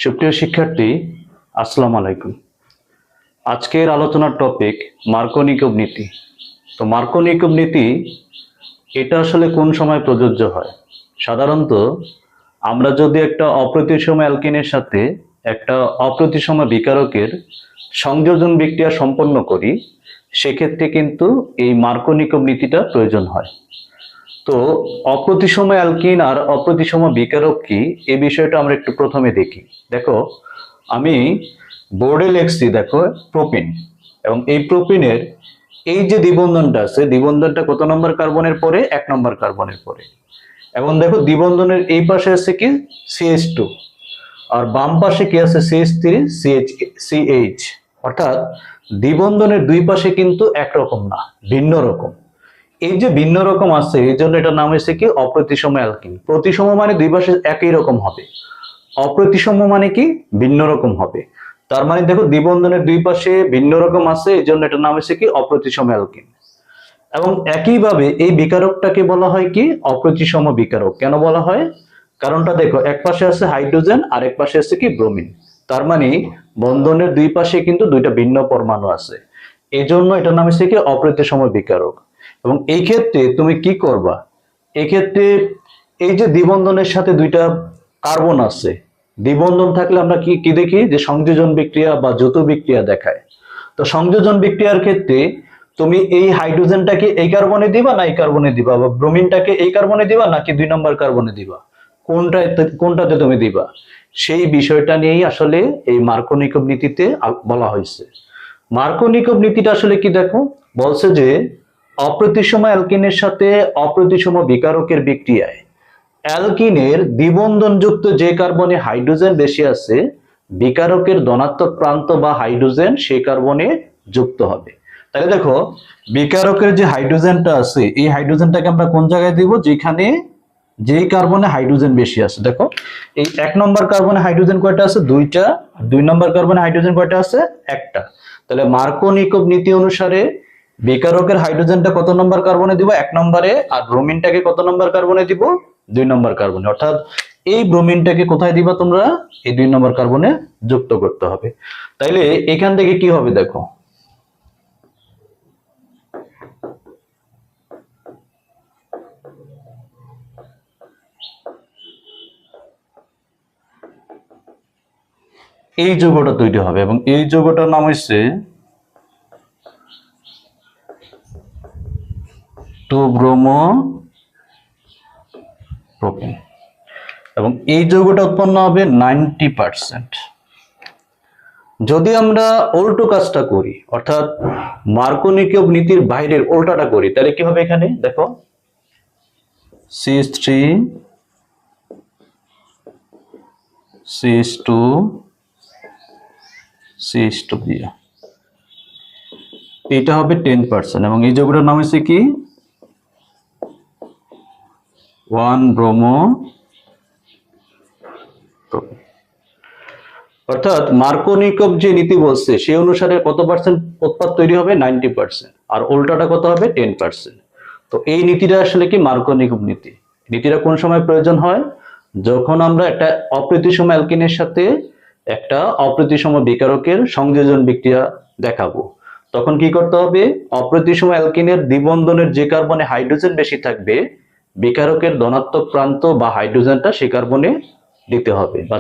সুপ্রিয় শিক্ষার্থী, আসসালামু আলাইকুম। আজকের আলোচনার টপিক মার্কোনিকভ নীতি। তো মার্কোনিকভ নীতি এটা আসলে কোন সময় প্রযোজ্য হয়? সাধারণত আমরা যদি একটা অপ্রতিসম অ্যালকিনের সাথে একটা অপ্রতিসম বিকারকের সংযোজন বিক্রিয়া সম্পন্ন করি, সেক্ষেত্রে কিন্তু এই মার্কোনিকভ নীতিটা প্রয়োজন হয়। তো অপ্রতিসম অ্যালকিন আর অপ্রতিসম বিকারক কি, এই বিষয়টা আমরা একটু প্রথমে দেখি। দেখো, আমি বোর্ডে লিখছি, দেখো প্রোপিন, এবং এই প্রোপিনের এই যে দ্বিবন্ধনটা আছে, দ্বিবন্ধনটা কত নম্বর কার্বনের পরে? 1 নম্বর কার্বনের পরে। এবং দেখো দ্বিবন্ধনের এই পাশে আছে কি CH2, আর বাম পাশে কি আছে CH3 CH, অর্থাৎ দ্বিবন্ধনের দুই পাশে কিন্তু একরকম না, ভিন্ন রকম। এই যে ভিন্ন রকম আছে, এই জন্য এটার নাম হয়েছে কি অপ্রতিসম অ্যালকিন। প্রতিসম মানে দুই পাশে একই রকম হবে, অপ্রতিসম মানে কি ভিন্ন রকম হবে। তার মানে দেখো দ্বিবন্ধনের দুই পাশে ভিন্ন রকম আছে, এই জন্য এটার নাম হয়েছে কি অপ্রতিসম অ্যালকিন। এবং একইভাবে এই বিকারকটাকে বলা হয় কি অপ্রতিসম বিকারক। কেন বলা হয়? কারণটা দেখো, এক পাশে আছে হাইড্রোজেন আর এক পাশে আছে কি ব্রোমিন। তার মানে বন্ধনের দুই পাশে কিন্তু দুইটা ভিন্ন পরমাণু আছে, এই জন্য এটার নাম হচ্ছে কি অপ্রতিসম বিকারক। এবং এই ক্ষেত্রে তুমি কি করবা? এই ক্ষেত্রে এই যে দ্বিবন্ধনের সাথে দুইটা কার্বন আছে, দ্বিবন্ধন থাকলে আমরা কি কি দেখি? যে সংযোজন বিক্রিয়া বা যৌথ বিক্রিয়া দেখায়। তো সংযোজন বিক্রিয়ার ক্ষেত্রে তুমি এই হাইড্রোজেনটাকে এই কার্বনে দিবা না এই কার্বনে দিবা, বা ব্রোমিনটাকে এই কার্বনে দিবা নাকি 2 নম্বর কার্বনে দিবা, কোনটাতে তুমি দিবা, সেই বিষয়টা নিয়েই আসলে এই মার্কোনিকভ নীতিতে বলা হয়েছে। মার্কোনিকভ নীতিটা আসলে কি? দেখো, বলছে যে অপ্রতিসম অ্যালকিনের সাথে অপ্রতিসম বিকারকের বিক্রিয়ায় অ্যালকিনের দ্বিবন্ধনযুক্ত যে কার্বনে হাইড্রোজেন বেশি আছে, বিকারকের ধনাত্মক প্রান্ত বা হাইড্রোজেন সেই কার্বনে যুক্ত হবে। তাহলে দেখো, বিকারকের যে হাইড্রোজেনটা আছে, এই হাইড্রোজেনটাকে আমরা কোন জায়গায় দিব? যেখানে যেই কার্বনে হাইড্রোজেন বেশি আছে। দেখো, এই 1 নম্বর কার্বনে হাইড্রোজেন কয়টা আছে? 2টা। 2 নম্বর কার্বনে হাইড্রোজেন কয়টা আছে? 1টা। তাহলে মার্কোনিকভ নীতি অনুসারে বিকারকের হাইড্রোজেনটা কত নম্বর কার্বনে দিব? 1 নম্বরে। আর ব্রোমিনটাকে কত নম্বর কার্বনে দিব? 2 নম্বর কার্বনে। অর্থাৎ এই ব্রোমিনটাকে কোথায় দিবা তোমরা? এই 2 নম্বর কার্বনে যুক্ত করতে হবে। তাইলে এখান থেকে কি হবে? দেখো, এই যৌগটা তৈরি হবে, এবং এই যৌগটার নাম হচ্ছে 2-ব্রোমো-প্রোপিন, এবং এই যৌগটা উৎপন্ন হবে 90%। যদি আমরা উল্টো কাজটা করি, অর্থাৎ মার্কোনিকভ নীতির বাইরের উল্টাটা করি, তাহলে কি হবে? এখানে দেখো CH3 CH2 CH2 দিয়ে এটা হবে 10%, এবং এই যৌগটার নাম হচ্ছে কি 1-ব্রোমো-প্রোপিন। অর্থাৎ মার্কোনিকভ যে নীতি বলছে সেই অনুসারে কত পার্সেন্ট উৎপাদ তৈরি হবে? 90%, আর উল্টাটা কত হবে? 10%। তো এই নীতিটা আসলে কি মার্কোনিকভ নীতি। নীতিটা কোন সময় প্রয়োজন হয়? যখন আমরা একটা অপ্রতিসম অ্যালকিনের সাথে একটা অপ্রতিসম বিকারকের সংযোজন বিক্রিয়া দেখাবো, তখন কি করতে হবে? অপ্রতিসম অ্যালকিনের দ্বিবন্ধনের যে কার্বনে হাইড্রোজেন বেশি থাকবে, বিকারকের ধনাত্মক প্রান্ত বা হাইড্রোজেনটা সেই কার্বনে দিতে হবে বা